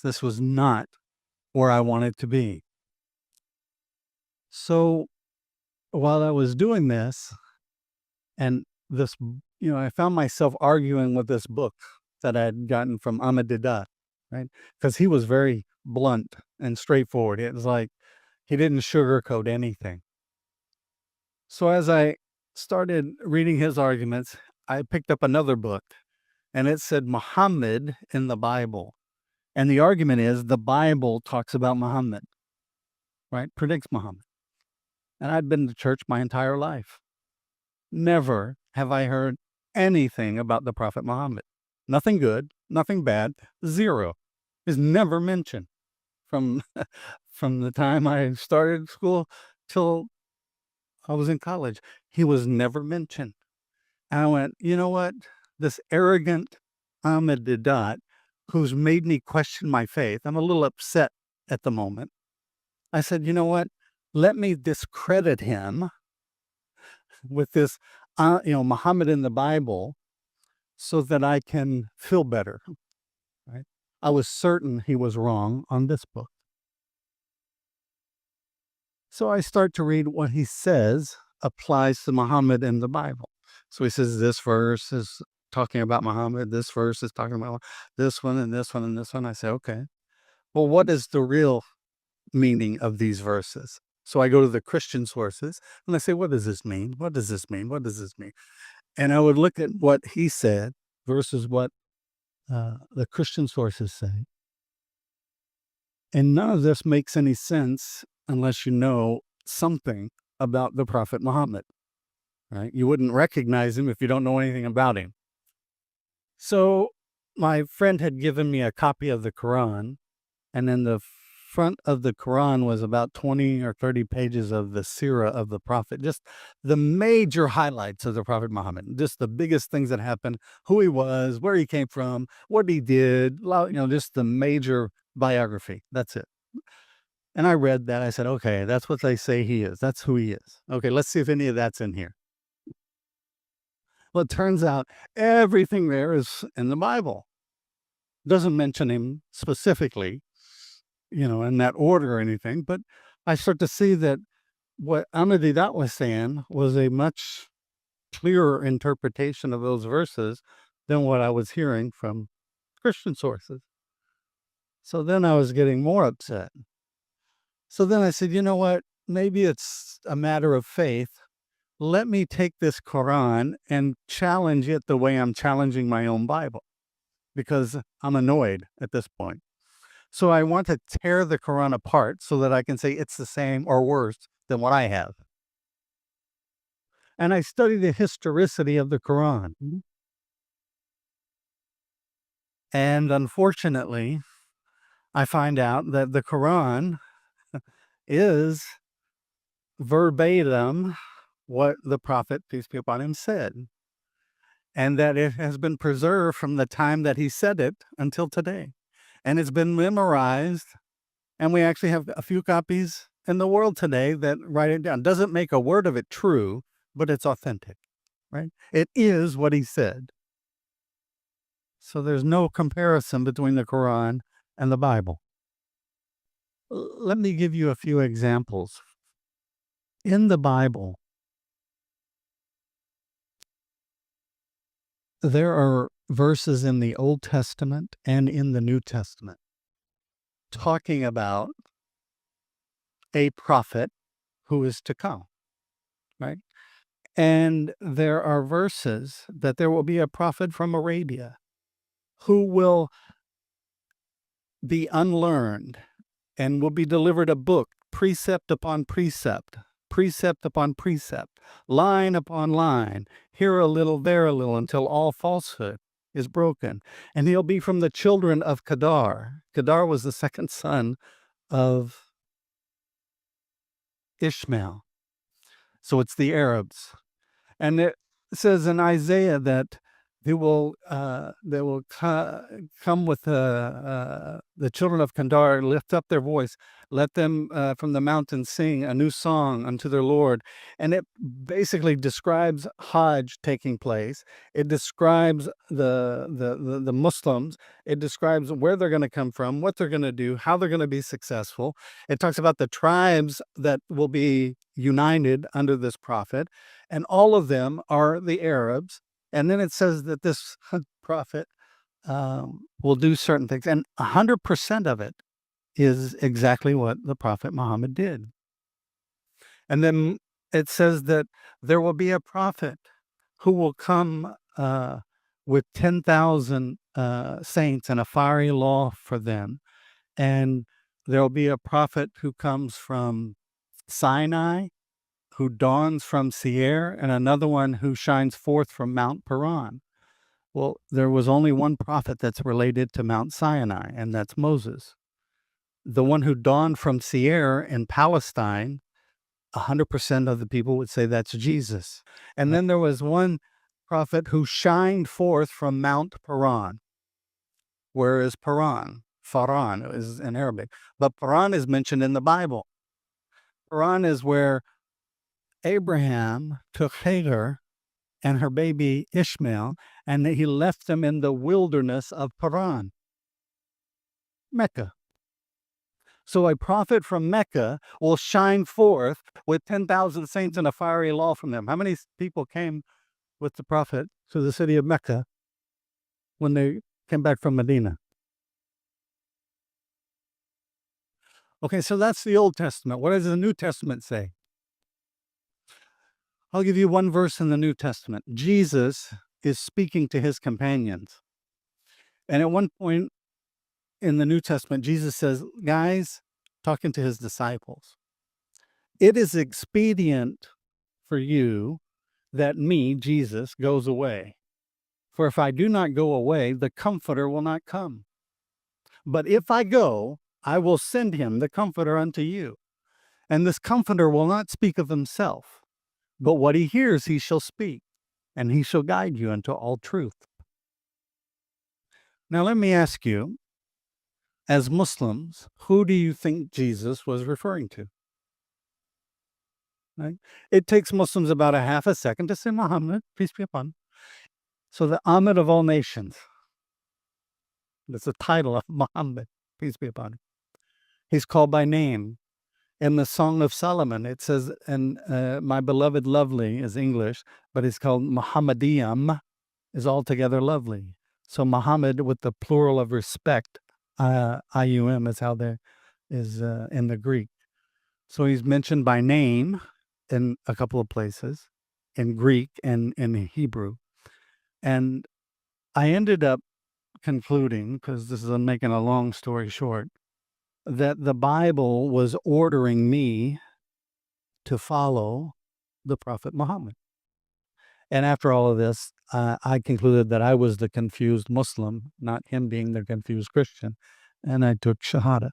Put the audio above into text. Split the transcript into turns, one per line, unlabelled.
This was not where I wanted to be. So while I was doing this, and I found myself arguing with this book that I had gotten from Ahmadiyya, right? Because he was very blunt and straightforward. It was like he didn't sugarcoat anything. So as I started reading his arguments, I picked up another book, and it said Muhammad in the Bible. And the argument is the Bible talks about Muhammad, right? Predicts Muhammad. And I'd been to church my entire life. Never have I heard anything about the Prophet Muhammad. Nothing good, nothing bad, zero. Is never mentioned from from the time I started school till I was in college. He was never mentioned. And I went, you know what? This arrogant Ahmadiyya who's made me question my faith. I'm a little upset at the moment. I said, you know what? Let me discredit him with this, Muhammad in the Bible so that I can feel better, right? I was certain he was wrong on this book. So I start to read what he says applies to Muhammad in the Bible. So he says this verse is talking about Muhammad, this verse is talking about this one and this one and this one. I say, okay, well, what is the real meaning of these verses? So I go to the Christian sources and I say, what does this mean? What does this mean? What does this mean? And I would look at what he said versus what the Christian sources say. And none of this makes any sense unless you know something about the Prophet Muhammad, right? You wouldn't recognize him if you don't know anything about him. So my friend had given me a copy of the Quran, and in the front of the Quran was about 20 or 30 pages of the seerah of the Prophet, just the major highlights of the Prophet Muhammad, just the biggest things that happened, who he was, where he came from, what he did, just the major biography. That's it. And I read that. I said, okay, that's what they say he is. That's who he is. Okay, let's see if any of that's in here. Well, it turns out everything there is in the Bible. Doesn't mention him specifically, in that order or anything, but I start to see that what Ahmadiyya was saying was a much clearer interpretation of those verses than what I was hearing from Christian sources. So then I was getting more upset. So then I said, you know what? Maybe it's a matter of faith. Let me take this Quran and challenge it the way I'm challenging my own Bible, because I'm annoyed at this point. So I want to tear the Quran apart so that I can say it's the same or worse than what I have. And I study the historicity of the Quran. And unfortunately, I find out that the Quran is verbatim what the Prophet, peace be upon him, said. And that it has been preserved from the time that he said it until today. And it's been memorized. And we actually have a few copies in the world today that write it down. Doesn't make a word of it true, but it's authentic, right? It is what he said. So there's no comparison between the Quran and the Bible. Let me give you a few examples. In the Bible, there are verses in the Old Testament and in the New Testament talking about a prophet who is to come, right? And there are verses that there will be a prophet from Arabia who will be unlearned and will be delivered a book, precept upon precept, precept upon precept, line upon line, here a little, there a little, until all falsehood is broken. And he'll be from the children of Kedar. Kedar was the second son of Ishmael. So it's the Arabs. And it says in Isaiah that They will come with the children of Kandar, lift up their voice, let them from the mountain sing a new song unto their Lord. And it basically describes Hajj taking place. It describes the Muslims. It describes where they're going to come from, what they're going to do, how they're going to be successful. It talks about the tribes that will be united under this prophet, and all of them are the Arabs. And then it says that this prophet will do certain things, and 100% of it is exactly what the prophet Muhammad did. And then it says that there will be a prophet who will come with 10,000 saints and a fiery law for them. And there'll be a prophet who comes from Sinai, who dawns from Seir, and another one who shines forth from Mount Paran. Well, there was only one prophet that's related to Mount Sinai, and that's Moses. The one who dawned from Seir in Palestine, 100% of the people would say that's Jesus. And then there was one prophet who shined forth from Mount Paran. Where is Paran? Faran is in Arabic. But Paran is mentioned in the Bible. Paran is where Abraham took Hagar and her baby Ishmael, and he left them in the wilderness of Paran, Mecca. So a prophet from Mecca will shine forth with 10,000 saints and a fiery law from them. How many people came with the prophet to the city of Mecca when they came back from Medina? Okay, so that's the Old Testament. What does the New Testament say? I'll give you one verse in the New Testament. Jesus is speaking to his companions. And at one point in the New Testament, Jesus says, guys, talking to his disciples, it is expedient for you that me, Jesus, goes away. For if I do not go away, the Comforter will not come. But if I go, I will send him, the Comforter, unto you. And this Comforter will not speak of himself, but what he hears he shall speak, and he shall guide you into all truth. Now let me ask you, as Muslims, who do you think Jesus was referring to? Right? It takes Muslims about a half a second to say Muhammad, peace be upon him. So the Ahmed of all nations, that's the title of Muhammad, peace be upon him. He's called by name. In the Song of Solomon, it says, and my beloved lovely is English, but it's called Muhammadiyam, is altogether lovely. So Muhammad with the plural of respect, IUM is how there is in the Greek. So he's mentioned by name in a couple of places, in Greek and in Hebrew. And I ended up concluding, because this is making a long story short, that the Bible was ordering me to follow the Prophet Muhammad. And after all of this, I concluded that I was the confused Muslim, not him being the confused Christian, and I took Shahada.